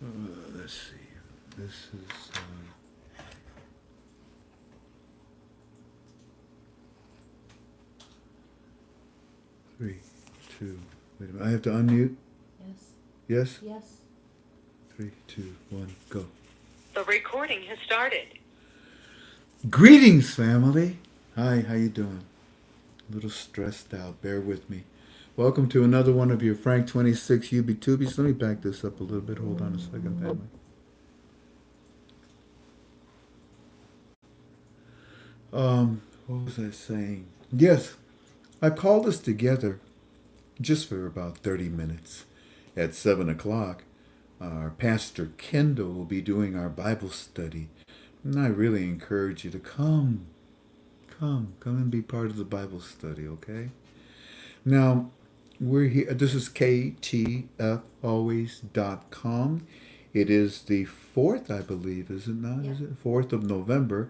Let's see. This is 3, 2. Wait a minute. I have to unmute. Yes. Yes. Yes. 3, 2, 1, go. The recording has started. Greetings, family. Hi. How you doing? A little stressed out. Bear with me. Welcome to another one of your Frank 26 UB Tubies. Let me back this up a little bit. Hold on a second, family. What was I saying? Yes, I called us together just for about 30 minutes. At 7 o'clock, our Pastor Kendall will be doing our Bible study. And I really encourage you to come and be part of the Bible study, okay? Now, we're here. This is ktfalways.com. It is the 4th, I believe, is it not? Yeah. Is it? 4th of November,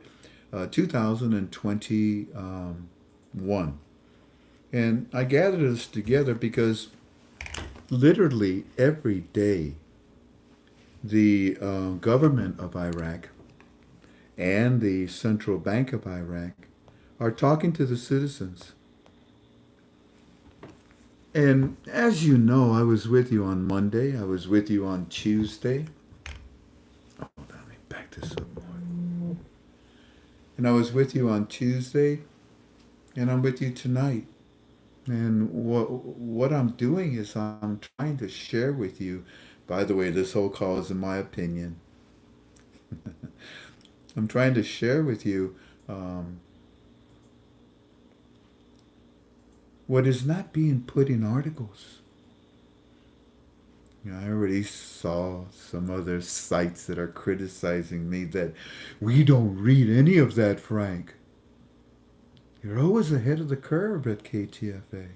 2021. And I gathered us together because literally every day the government of Iraq and the Central Bank of Iraq are talking to the citizens. And as you know, I was with you on Monday. I was with you on Tuesday. Hold on, let me back this up more. And I was with you on Tuesday, and I'm with you tonight. And what I'm doing is I'm trying to share with you. By the way, this whole call is in my opinion. I'm trying to share with you what is not being put in articles. You know, I already saw some other sites that are criticizing me that we don't read any of that, Frank. You're always ahead of the curve at KTFA.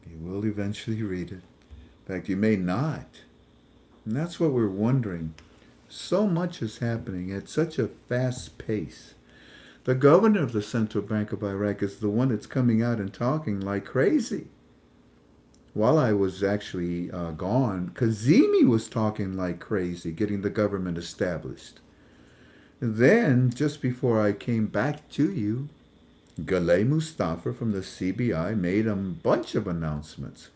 You will eventually read it. In fact, you may not. And that's what we're wondering. So much is happening at such a fast pace. The governor of the Central Bank of Iraq is the one that's coming out and talking like crazy. While I was actually gone, Kazemi was talking like crazy, getting the government established. Then, just before I came back to you, Ghaleh Mustafa from the CBI made a bunch of announcements.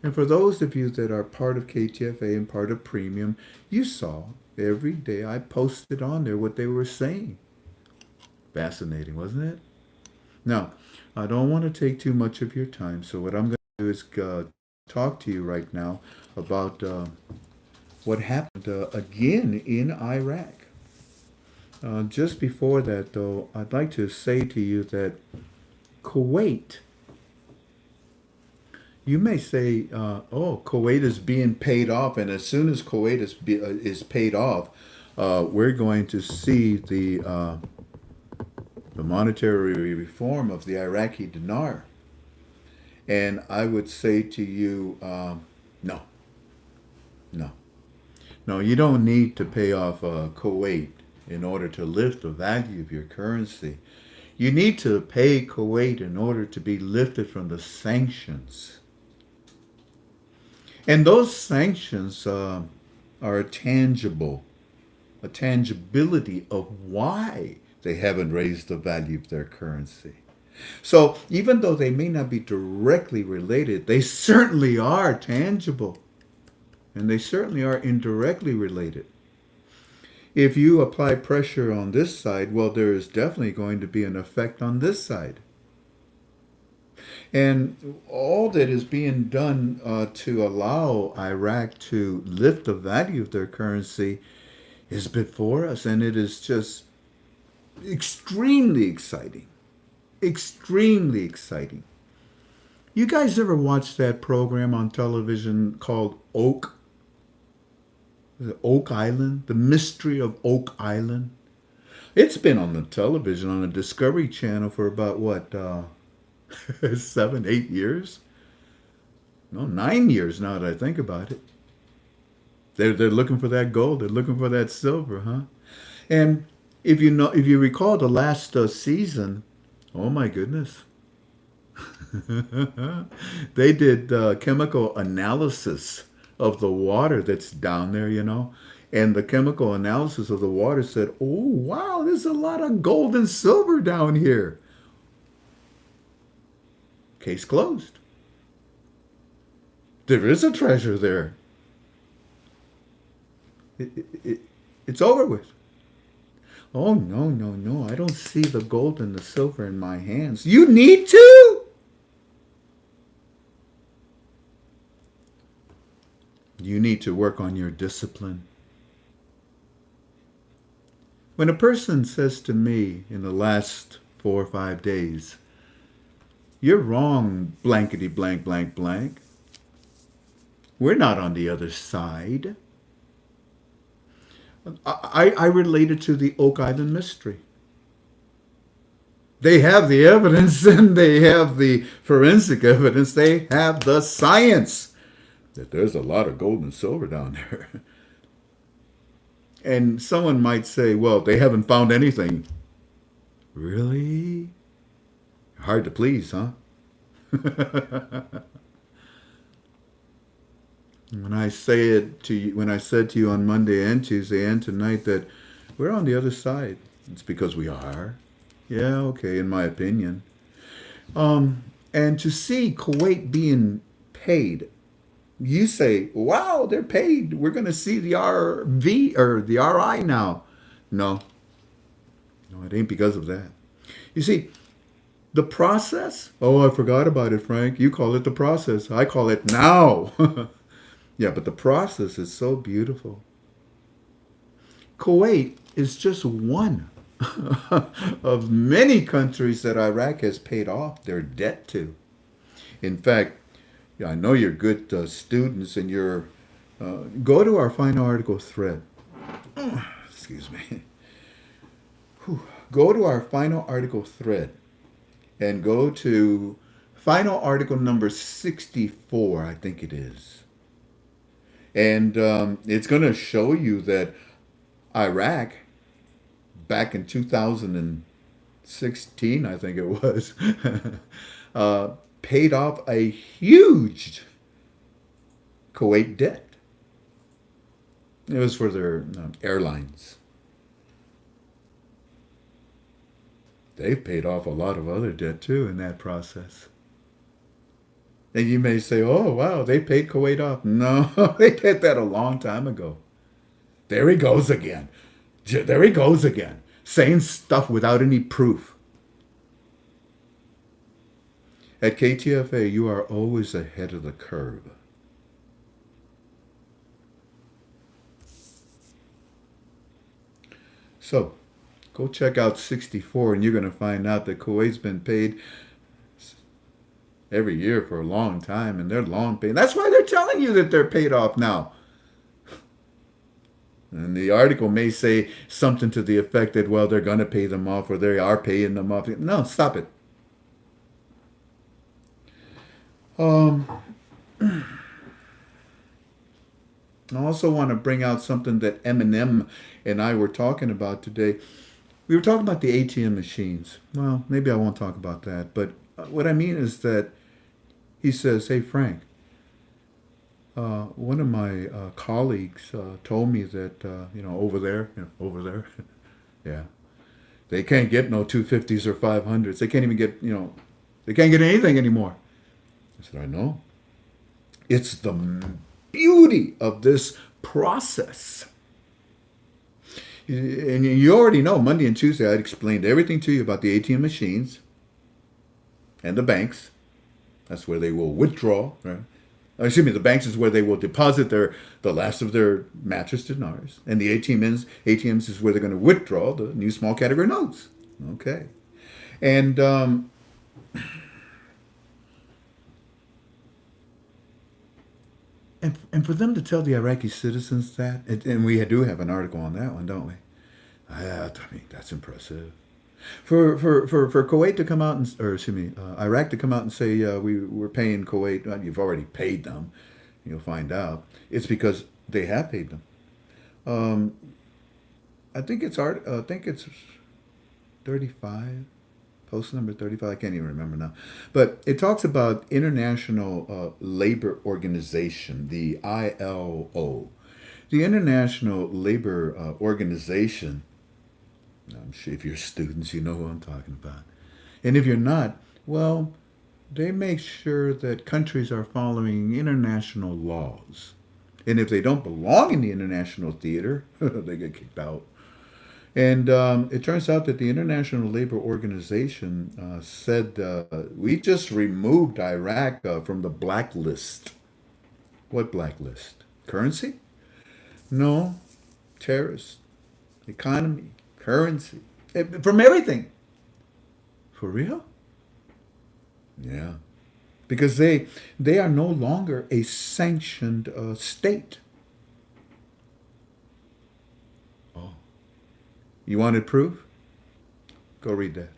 And for those of you that are part of KTFA and part of Premium, you saw every day I posted on there what they were saying. Fascinating, wasn't it? Now, I don't want to take too much of your time, so what I'm going to do is talk to you right now about what happened again in Iraq. Just before that, though, I'd like to say to you that Kuwait, you may say, oh, Kuwait is being paid off, and as soon as Kuwait is paid off, we're going to see the monetary reform of the Iraqi dinar. And I would say to you, no, no, no, you don't need to pay off Kuwait in order to lift the value of your currency. You need to pay Kuwait in order to be lifted from the sanctions. And those sanctions are a tangibility of why they haven't raised the value of their currency. So even though they may not be directly related, they certainly are tangible. And they certainly are indirectly related. If you apply pressure on this side, well, there is definitely going to be an effect on this side. And all that is being done to allow Iraq to lift the value of their currency is before us. And it is just extremely exciting. Extremely exciting. You guys ever watch that program on television called Oak Island? The Mystery of Oak Island? It's been on the television on the Discovery Channel for about, what, 7, 8 years? No, 9 years now that I think about it. They're looking for that gold. They're looking for that silver, huh? And if you recall the last season, oh my goodness, they did chemical analysis of the water that's down there, you know. And the chemical analysis of the water said, oh, wow, there's a lot of gold and silver down here. Case closed. There is a treasure there. It's over with. Oh, no, no, no. I don't see the gold and the silver in my hands. You need to? You need to work on your discipline. When a person says to me in the last 4 or 5 days, you're wrong, blankety blank, blank, blank. We're not on the other side. I relate it to the Oak Island mystery. They have the evidence and they have the forensic evidence. They have the science that there's a lot of gold and silver down there. And someone might say, well, they haven't found anything. Really? Hard to please, huh? When I said to you on Monday and Tuesday and tonight that we're on the other side, it's because we are. Yeah, okay, in my opinion. And to see Kuwait being paid, you say, wow, they're paid. We're going to see the RV or the RI now. No, it ain't because of that. You see, the process, oh, I forgot about it, Frank. You call it the process. I call it now. Yeah, but the process is so beautiful. Kuwait is just one of many countries that Iraq has paid off their debt to. In fact, I know you're good students and you're, go to our final article thread. Excuse me. Go to our final article thread and go to final article number 64, I think it is. And it's going to show you that Iraq, back in 2016, I think it was, paid off a huge Kuwait debt. It was for their airlines. They've paid off a lot of other debt too in that process. And you may say, oh, wow, they paid Kuwait off. No, they did that a long time ago. There he goes again. There he goes again, saying stuff without any proof. At KTFA, you are always ahead of the curve. So, go check out 64 and you're going to find out that Kuwait's been paid every year for a long time, and they're long paid. That's why they're telling you that they're paid off now. And the article may say something to the effect that, well, they're going to pay them off or they are paying them off. No, stop it. I also want to bring out something that Eminem and I were talking about today. We were talking about the ATM machines. Well, maybe I won't talk about that, but what I mean is that he says, hey, Frank, one of my colleagues told me that, over there, yeah, they can't get no 250s or 500s. They can't even get, they can't get anything anymore. I said, I know. It's the beauty of this process. And you already know, Monday and Tuesday, I'd explained everything to you about the ATM machines and the banks. That's where they will withdraw. Right? Excuse me, the banks is where they will deposit the last of their mattress dinars. And the ATMs is where they're going to withdraw the new small category notes. Okay. And and for them to tell the Iraqi citizens that, and we do have an article on that one, don't we? I mean, that's impressive. For Kuwait to come out Iraq to come out and say we're paying Kuwait. Well, you've already paid them. You'll find out. It's because they have paid them. I think it's 35 post number 35? I can't even remember now. But it talks about International Labor Organization, the ILO. The International Labor Organization, I'm sure if you're students, you know who I'm talking about. And if you're not, well, they make sure that countries are following international laws. And if they don't belong in the international theater, they get kicked out. And it turns out that the International Labor Organization said we just removed Iraq from the blacklist. What blacklist? Currency? No. Terrorist. Economy. Currency. From everything. For real? Yeah. Because they are no longer a sanctioned state. Oh. You wanted proof? Go read that.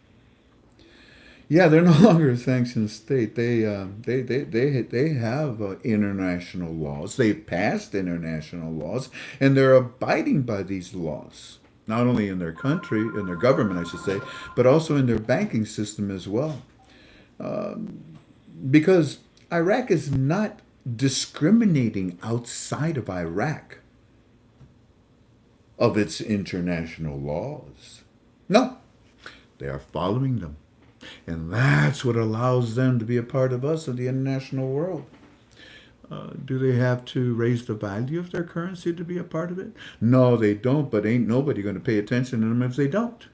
Yeah, they're no longer a sanctioned state. They have international laws. They've passed international laws, and they're abiding by these laws. Not only in their country, in their government, I should say, but also in their banking system as well. Because Iraq is not discriminating outside of Iraq of its international laws. No, they are following them. And that's what allows them to be a part of us in the international world. Do they have to raise the value of their currency to be a part of it? No, they don't, but ain't nobody going to pay attention to them if they don't.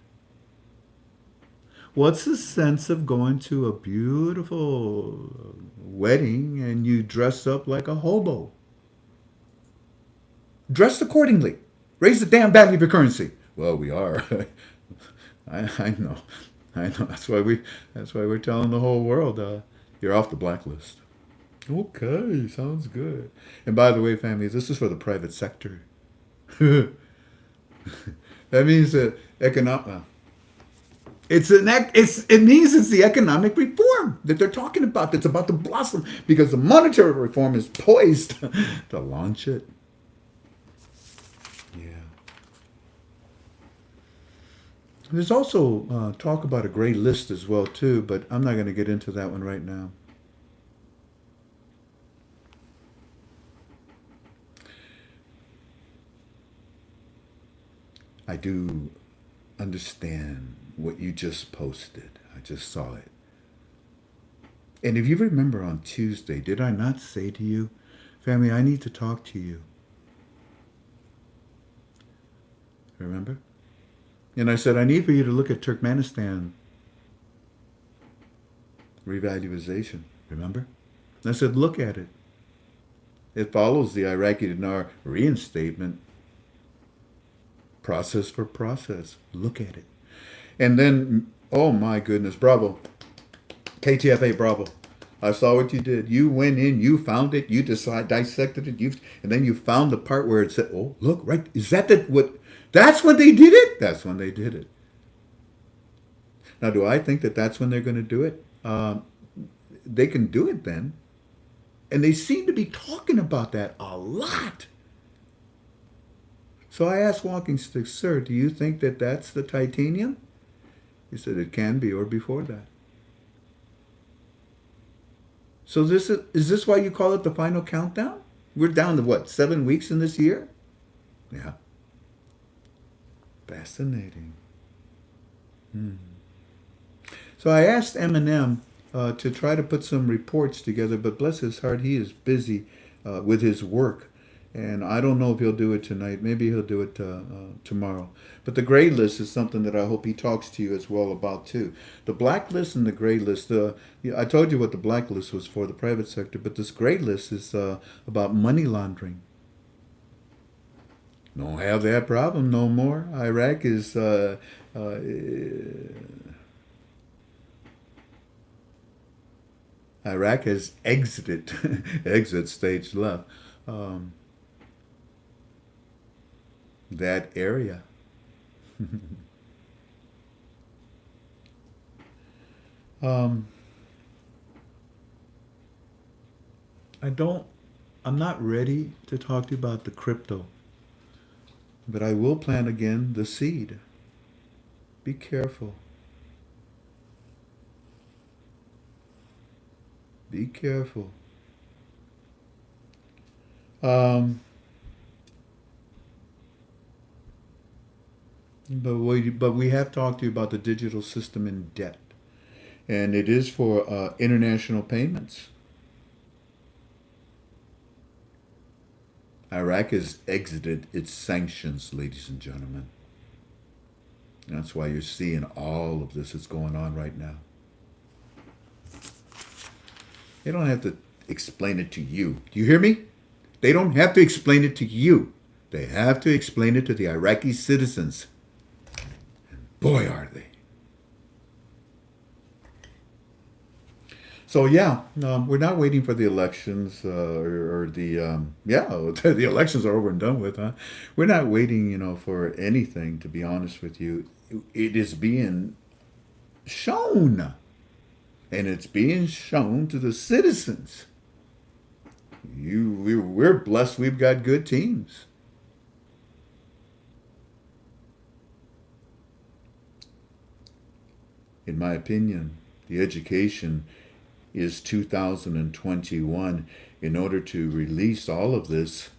What's the sense of going to a beautiful wedding and you dress up like a hobo? Dress accordingly. Raise the damn value of your currency. Well, we are. I know. I know. That's why we're telling the whole world you're off the blacklist. Okay, sounds good. And by the way, family, this is for the private sector. That means that it means it's the economic reform that they're talking about that's about to blossom because the monetary reform is poised to launch it. Yeah. There's also talk about a gray list as well too, but I'm not going to get into that one right now. I do understand what you just posted. I just saw it. And if you remember on Tuesday, did I not say to you, family, I need to talk to you? Remember? And I said, I need for you to look at Turkmenistan revaluation. Remember? And I said, look at it. It follows the Iraqi dinar reinstatement process for process. Look at it. And then, oh my goodness, bravo. KTFA, bravo. I saw what you did. You went in, you found it, you dissected it, and then you found the part where it said, oh, look, right, is that that's when they did it? That's when they did it. Now, do I think that that's when they're going to do it? They can do it then. And they seem to be talking about that a lot. So I asked Walking Stick, sir, do you think that that's the titanium? He said it can be or before that. So is this why you call it the final countdown? We're down to what, 7 weeks in this year? Yeah. Fascinating. So I asked Eminem to try to put some reports together, but bless his heart, he is busy with his work. And I don't know if he'll do it tonight. Maybe he'll do it tomorrow. But the gray list is something that I hope he talks to you as well about too. The blacklist and the gray list. I told you what the blacklist was for, the private sector. But this gray list is about money laundering. Don't have that problem no more. Iraq is Iraq has exited exit stage left. That area. I'm not ready to talk to you about the crypto, but I will plant again the seed. Be careful. Be careful. Um, but we have talked to you about the digital system in debt, and it is for international payments. Iraq has exited its sanctions, ladies and gentlemen. That's why you're seeing all of this that's going on right now. They don't have to explain it to you. Do you hear me? They don't have to explain it to you. They have to explain it to the Iraqi citizens. Boy, are they. So yeah, we're not waiting for the elections or the the elections are over and done with, huh? We're not waiting, for anything. To be honest with you, it is being shown, and it's being shown to the citizens. We're blessed. We've got good teams. In my opinion, the education is 2021. In order to release all of this,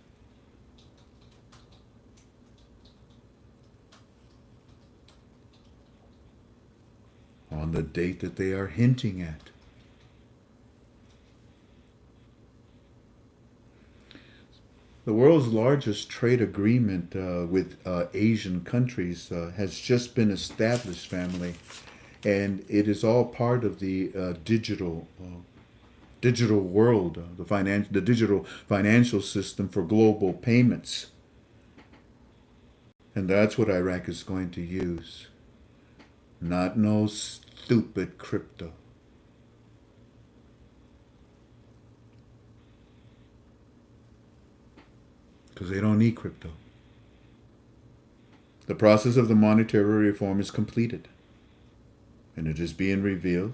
on the date that they are hinting at. The world's largest trade agreement with Asian countries has just been established, family, and it is all part of the digital world, the digital financial system for global payments, and that's what Iraq is going to use. Not no stupid crypto. Because they don't need crypto. The process of the monetary reform is completed, and it is being revealed.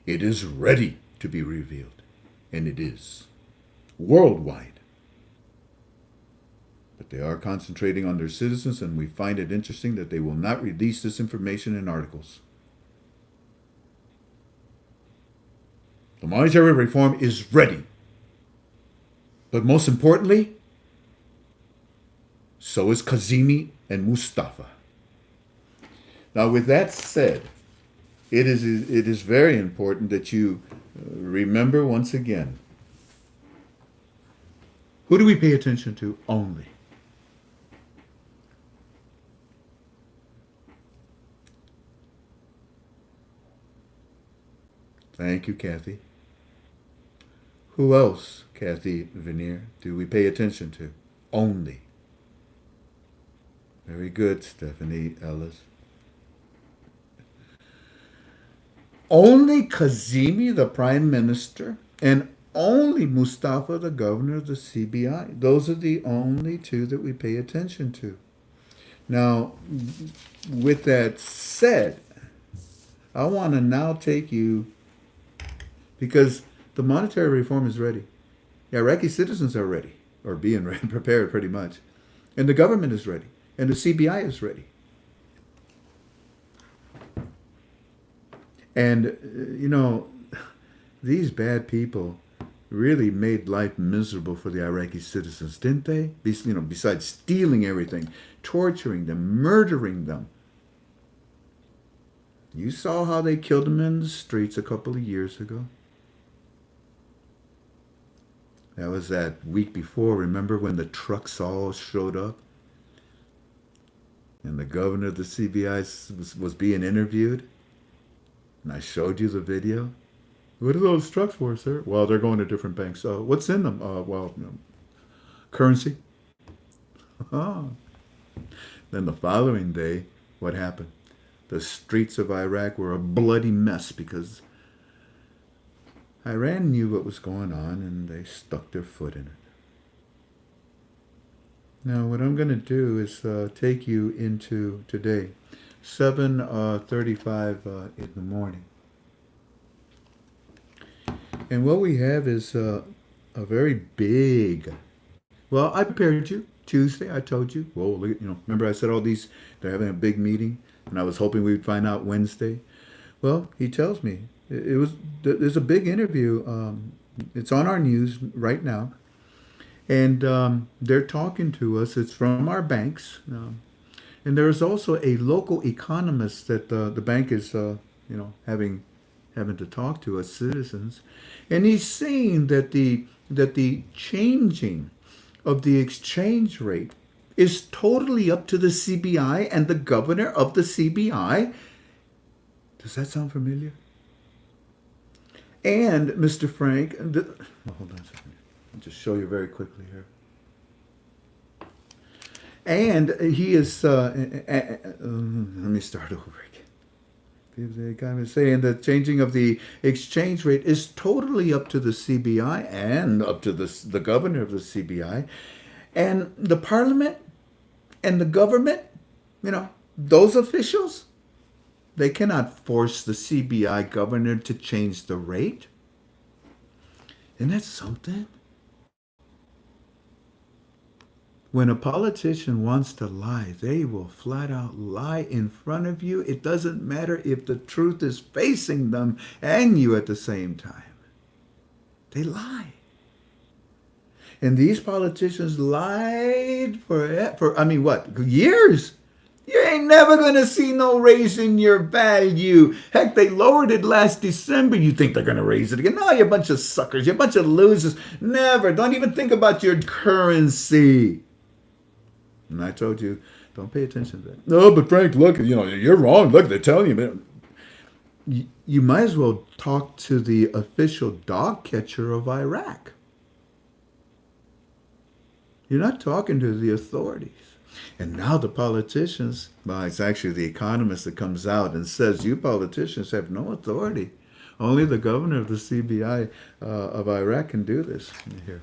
It is ready to be revealed, and it is worldwide. But they are concentrating on their citizens, and we find it interesting that they will not release this information in articles. The monetary reform is ready. But most importantly, so is Kazemi and Mustafa. Now, with that said, it is very important that you remember once again, who do we pay attention to only? Thank you, Kathy. Who else, Kathy Veneer, do we pay attention to? Only. Very good, Stephanie Ellis. Only Kazemi, the Prime Minister, and only Mustafa, the Governor of the CBI. Those are the only two that we pay attention to. Now, with that said, I want to now take you, because the monetary reform is ready. The Iraqi citizens are ready, or being ready, prepared pretty much. And the government is ready. And the CBI is ready. And, these bad people really made life miserable for the Iraqi citizens, didn't they? Besides stealing everything, torturing them, murdering them. You saw how they killed them in the streets a couple of years ago. That was that week before. Remember when the trucks all showed up? And the governor of the CBI was being interviewed? And I showed you the video. What are those trucks for, sir? Well, they're going to different banks. What's in them? Currency. Oh. Then the following day, what happened? The streets of Iraq were a bloody mess because Iran knew what was going on and they stuck their foot in it. Now, what I'm going to do is take you into today, 7:35 in the morning. And what we have is a very big, well, I prepared you. Tuesday, I told you. Whoa, look, remember I said all these, they're having a big meeting, and I was hoping we'd find out Wednesday. Well, he tells me It was there's a big interview. It's on our news right now, and they're talking to us. It's from our banks, and there is also a local economist that the bank is, having to talk to us citizens, and he's saying that the changing of the exchange rate is totally up to the CBI and the governor of the CBI. Does that sound familiar? And Mr. Frank, hold on a second. I'll just show you very quickly here. And he is. Let me start over again. The guy was saying that changing of the exchange rate is totally up to the CBI and up to the governor of the CBI, and the parliament and the government. Those officials. They cannot force the CBI governor to change the rate. Isn't that something? When a politician wants to lie, they will flat out lie in front of you. It doesn't matter if the truth is facing them and you at the same time. They lie. And these politicians lied for I mean, what, years? You ain't never gonna see no raise in your value. Heck, they lowered it last December. You think they're gonna raise it again? No, you're a bunch of suckers. You're a bunch of losers. Never. Don't even think about your currency. And I told you, don't pay attention to that. No, but Frank, look, you're wrong. Look, they're telling you, man. You might as well talk to the official dog catcher of Iraq. You're not talking to the authorities. And now the politicians, well, it's actually the economist that comes out and says, you politicians have no authority. Only the governor of the CBI of Iraq can do this. Here.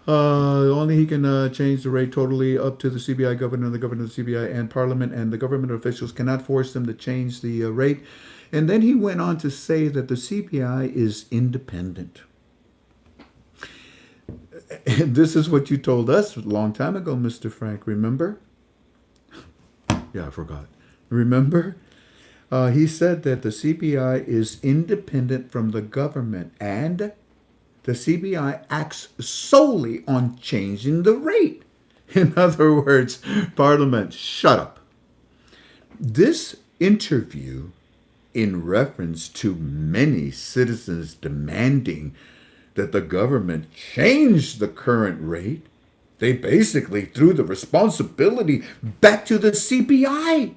Only he can change the rate totally up to the CBI governor, the governor of the CBI, and Parliament, and the government officials cannot force them to change the rate. And then he went on to say that the CBI is independent. And this is what you told us a long time ago, Mr. Frank, remember? Yeah, I forgot. Remember? He said that the CBI is independent from the government and the CBI acts solely on changing the rate. In other words, Parliament, shut up. This interview, in reference to many citizens demanding that the government change the current rate, they basically threw the responsibility back to the CBI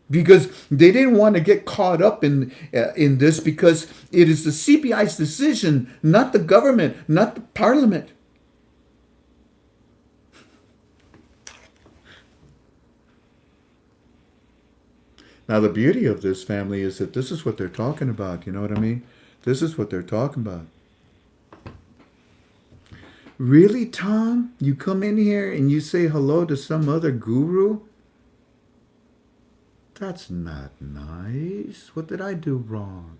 because they didn't want to get caught up in this, because it is the CBI's decision, not the government, not the parliament. Now, the beauty of this, family, is that this is what they're talking about. You know what I mean? This is what they're talking about. Really, Tom? You come in here and you say hello to some other guru? That's not nice. What did I do wrong?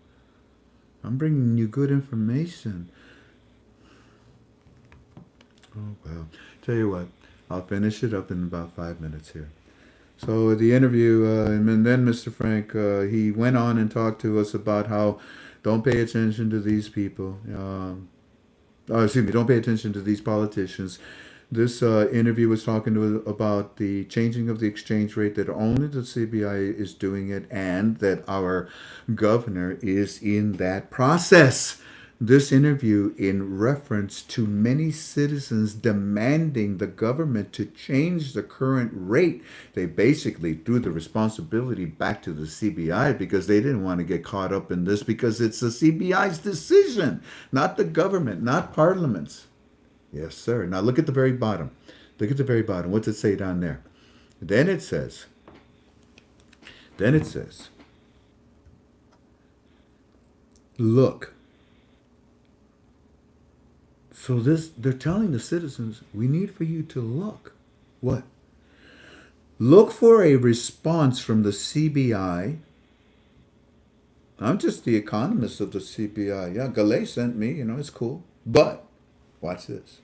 I'm bringing you good information. Oh, well. Tell you what, I'll finish it up in about 5 minutes here. So the interview, and then Mr. Frank, he went on and talked to us about how don't pay attention to these people. Don't pay attention to these politicians. This interview was talking about the changing of the exchange rate, that only the CBI is doing it, and that our governor is in that process. This interview in reference to many citizens demanding the government to change the current rate. They basically threw the responsibility back to the CBI because they didn't want to get caught up in this, because it's the CBI's decision, not the government, not Parliament's. Yes, sir. Now look at the very bottom. Look at the very bottom. What's it say down there? Then it says, look. So they're telling the citizens, we need for you to look. What? Look for a response from the CBI. I'm just the economist of the CBI. Yeah, Gallet sent me, it's cool. But, watch this.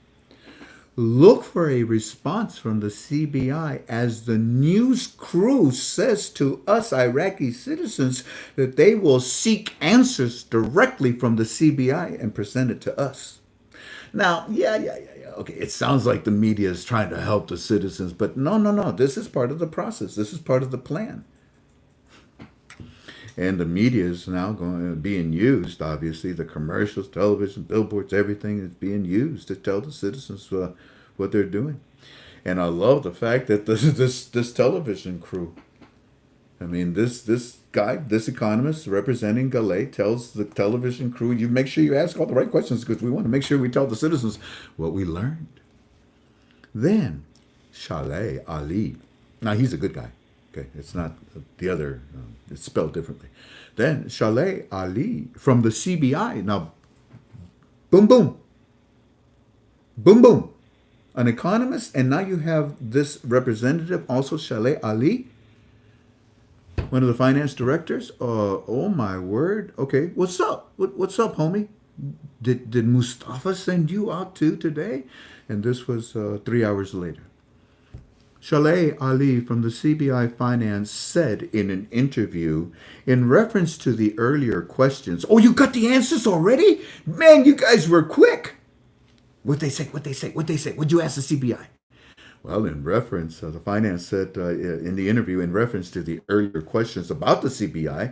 Look for a response from the CBI as the news crew says to us Iraqi citizens that they will seek answers directly from the CBI and present it to us. Now, yeah. Okay, it sounds like the media is trying to help the citizens, but no. This is part of the process. This is part of the plan. And the media is now being used. Obviously, the commercials, television, billboards, everything is being used to tell the citizens what they're doing. And I love the fact that this television crew. I mean, this guy, this economist representing Galay, tells the television crew, "You make sure you ask all the right questions because we want to make sure we tell the citizens what we learned." Then, Shaleh Ali. Now he's a good guy. Okay, it's not the other. It's spelled differently. Then Shaleh Ali from the CBI. Now, boom, boom, boom, boom. An economist, and now you have this representative, also Shaleh Ali, one of the finance directors. Oh my word. Okay, what's up? What's up, homie? Did Mustafa send you out too today? And this was 3 hours later. Shaleh Ali from the CBI Finance said in an interview in reference to the earlier questions, "Oh, you got the answers already? Man, you guys were quick." What'd they say? What'd you ask the CBI? Well, in reference, the finance said in the interview, in reference to the earlier questions about the CBI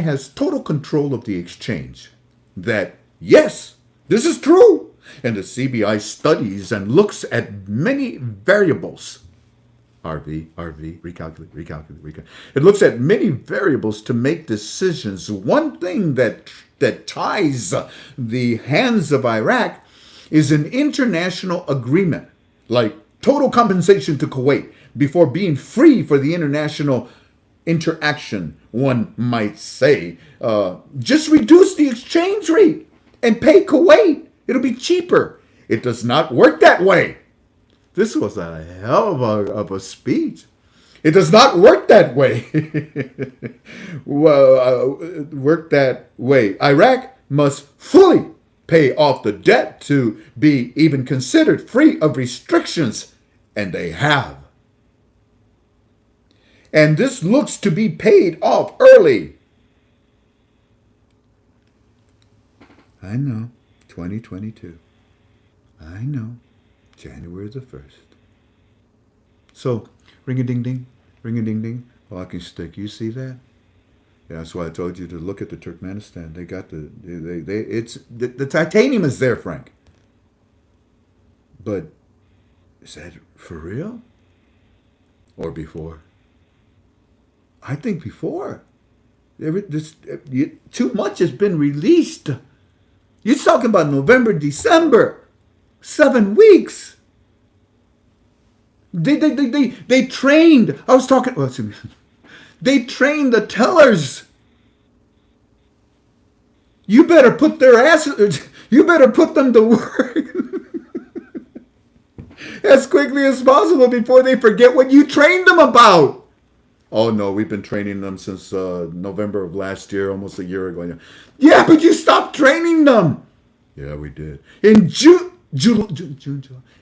has total control of the exchange. That, yes, this is true. And the CBI studies and looks at many variables. Recalculate. It looks at many variables to make decisions. One thing that ties the hands of Iraq is an international agreement, like total compensation to Kuwait before being free for the international interaction, one might say. Just reduce the exchange rate and pay Kuwait. It'll be cheaper. It does not work that way. This was a hell of a speech. It does not work that way. Work that way. Iraq must fully pay off the debt to be even considered free of restrictions, and they have. And this looks to be paid off early. I know, 2022. I know, January the 1st. So, ring-a-ding-ding, ring-a-ding-ding, walking stick. You see that? Yeah, that's why I told you to look at the Turkmenistan. They got the titanium is there, Frank. But is that for real? Or before? I think before. Too much has been released. You're talking about November, December. 7 weeks. They trained. I was talking. Well, they trained the tellers. You better put their asses. You better put them to work as quickly as possible before they forget what you trained them about. Oh no, we've been training them since November of last year, almost a year ago. Yeah, but you stopped training them. Yeah, we did. In June, July.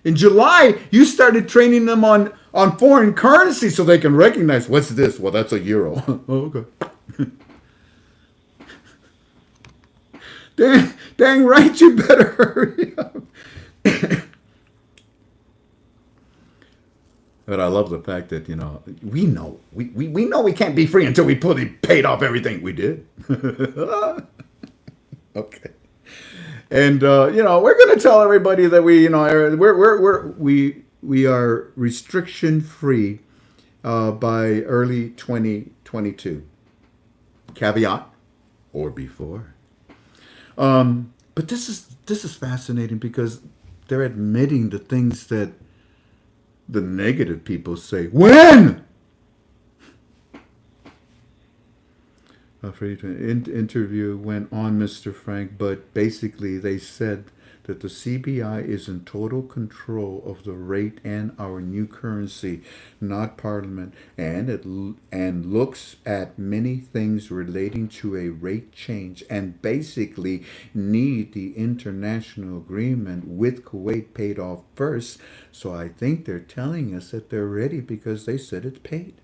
In July, you started training them on foreign currency so they can recognize, what's this? Well, that's a euro. Oh, okay. Dang right, you better hurry up. But I love the fact that, we know we can't be free until we fully paid off everything we did. Okay. And we're going to tell everybody that we are restriction free by early 2022. Caveat, or before. But this is fascinating because they're admitting the things that the negative people say. When? Interview went on, Mr. Frank, but basically they said that the CBI is in total control of the rate and our new currency, not Parliament, and looks at many things relating to a rate change and basically need the international agreement with Kuwait paid off first. So I think they're telling us that they're ready because they said it's paid.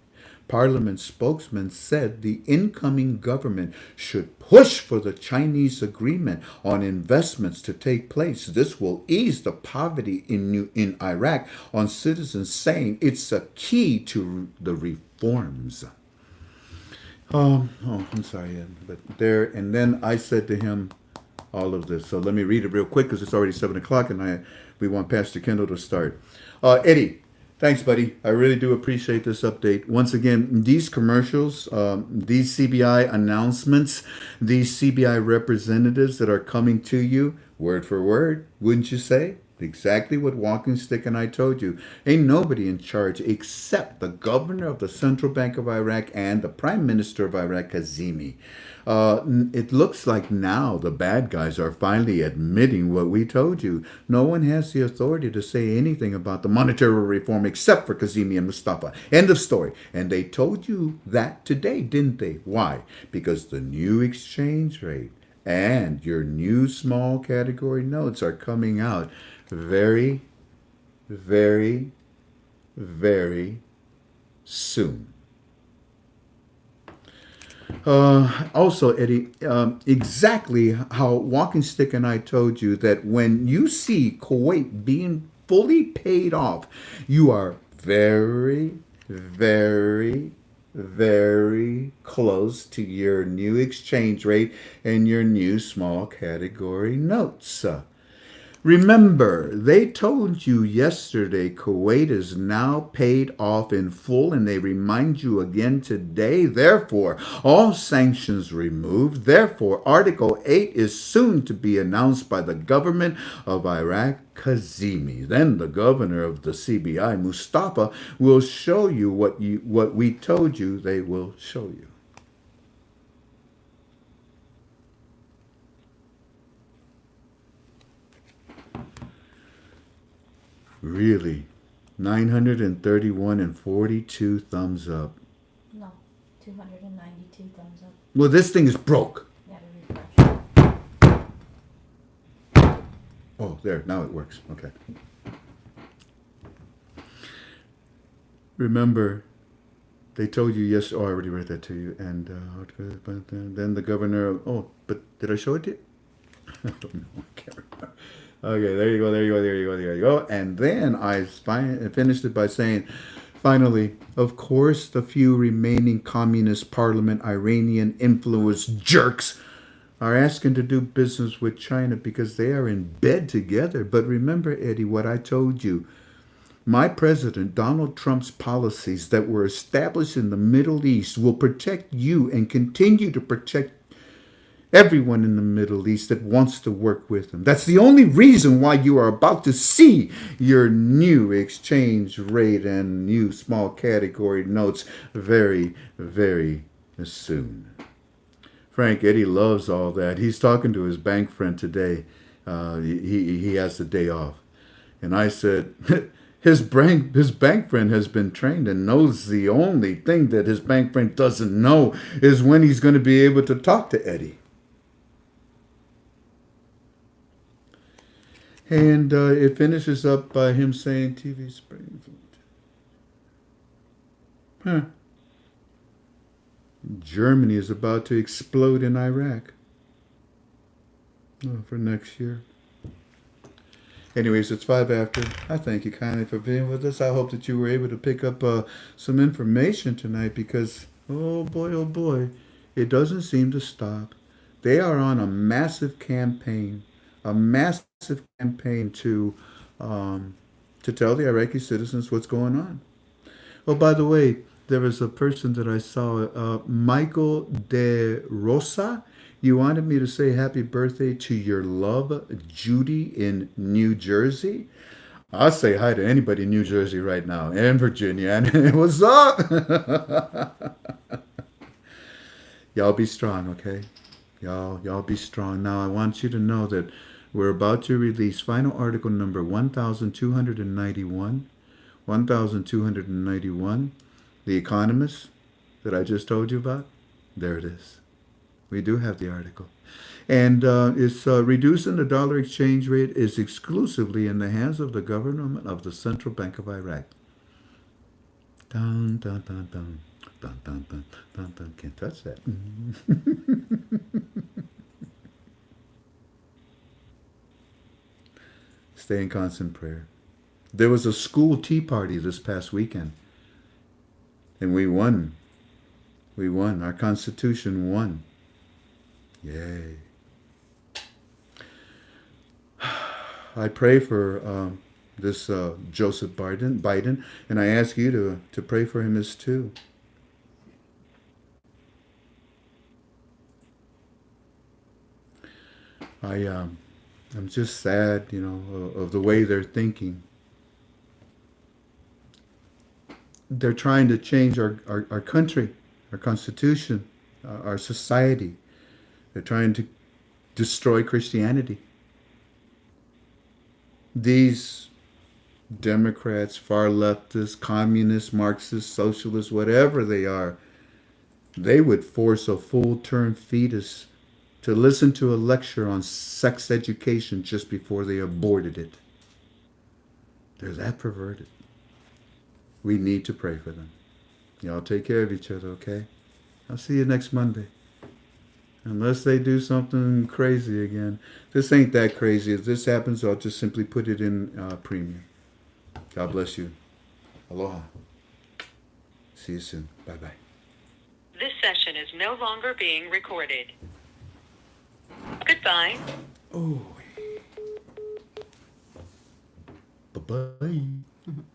Parliament spokesman said the incoming government should push for the Chinese agreement on investments to take place. This will ease the poverty in Iraq on citizens, saying it's a key to the reforms. I'm sorry, but there, and then I said to him all of this. So let me read it real quick because it's already 7 o'clock, and we want Pastor Kendall to start. Eddie, thanks, buddy. I really do appreciate this update. Once again, these commercials, these CBI announcements, these CBI representatives that are coming to you, word for word, wouldn't you say? Exactly what Walking Stick and I told you. Ain't nobody in charge except the governor of the Central Bank of Iraq and the Prime Minister of Iraq, Kazemi. It looks like now the bad guys are finally admitting what we told you. No one has the authority to say anything about the monetary reform except for Kazemi and Mustafa. End of story. And they told you that today, didn't they? Why? Because the new exchange rate and your new small category notes are coming out very, very, very soon. Also, Eddie, exactly how Walking Stick and I told you that when you see Kuwait being fully paid off, you are very, very, very close to your new exchange rate and your new small category notes. Remember, they told you yesterday Kuwait is now paid off in full, and they remind you again today. Therefore, all sanctions removed. Therefore, Article 8 is soon to be announced by the government of Iraq, Kazemi. Then the governor of the CBI, Mustafa, will show you what we told you they will show you. Really? 931 and 42 thumbs up. No, 292 thumbs up. Well, this thing is broke. You gotta refresh. Oh, there. Now it works. Okay. Remember, they told you yes. Oh, I already read that to you. And then the governor. Oh, but did I show it to you? I don't know. I can't remember. Okay, there you go. And then I finished it by saying, finally, of course, the few remaining communist parliament Iranian influenced jerks are asking to do business with China because they are in bed together. But remember, Eddie, what I told you. My president, Donald Trump's policies that were established in the Middle East will protect you and continue to protect everyone in the Middle East that wants to work with them. That's the only reason why you are about to see your new exchange rate and new small category notes very, very soon. Frank, Eddie loves all that. He's talking to his bank friend today. He has the day off. And I said, his bank friend has been trained and knows the only thing that his bank friend doesn't know is when he's going to be able to talk to Eddie. And it finishes up by him saying TV Springfield. Germany is about to explode in Iraq for next year. Anyways, it's 5 after. I thank you kindly for being with us. I hope that you were able to pick up some information tonight because, oh boy, it doesn't seem to stop. They are on a massive campaign to tell the Iraqi citizens what's going on. Oh, by the way, there was a person that I saw, Michael De Rosa. You wanted me to say happy birthday to your love, Judy in New Jersey. I'll say hi to anybody in New Jersey right now and Virginia. And what's up? Y'all be strong, okay? Y'all be strong. Now, I want you to know that We're about to release final article number 1291. 1291. The Economist that I just told you about. There it is. We do have the article. And it's reducing the dollar exchange rate is exclusively in the hands of the government of the Central Bank of Iraq. Dun, dun, dun, dun. Dun, dun, dun, dun, dun. Can't touch that. Stay in constant prayer. There was a school tea party this past weekend. And we won. We won. Our Constitution won. Yay. I pray for this Joseph Biden, and I ask you to pray for him as too. I'm just sad, of the way they're thinking. They're trying to change our country, our Constitution, our society. They're trying to destroy Christianity. These Democrats, far leftists, communists, Marxists, socialists, whatever they are, they would force a full-term fetus to listen to a lecture on sex education just before they aborted it. They're that perverted. We need to pray for them. Y'all take care of each other, okay? I'll see you next Monday. Unless they do something crazy again. This ain't that crazy. If this happens, I'll just simply put it in premium. God bless you. Aloha. See you soon. Bye-bye. This session is no longer being recorded. Goodbye. Oh. Bye-bye.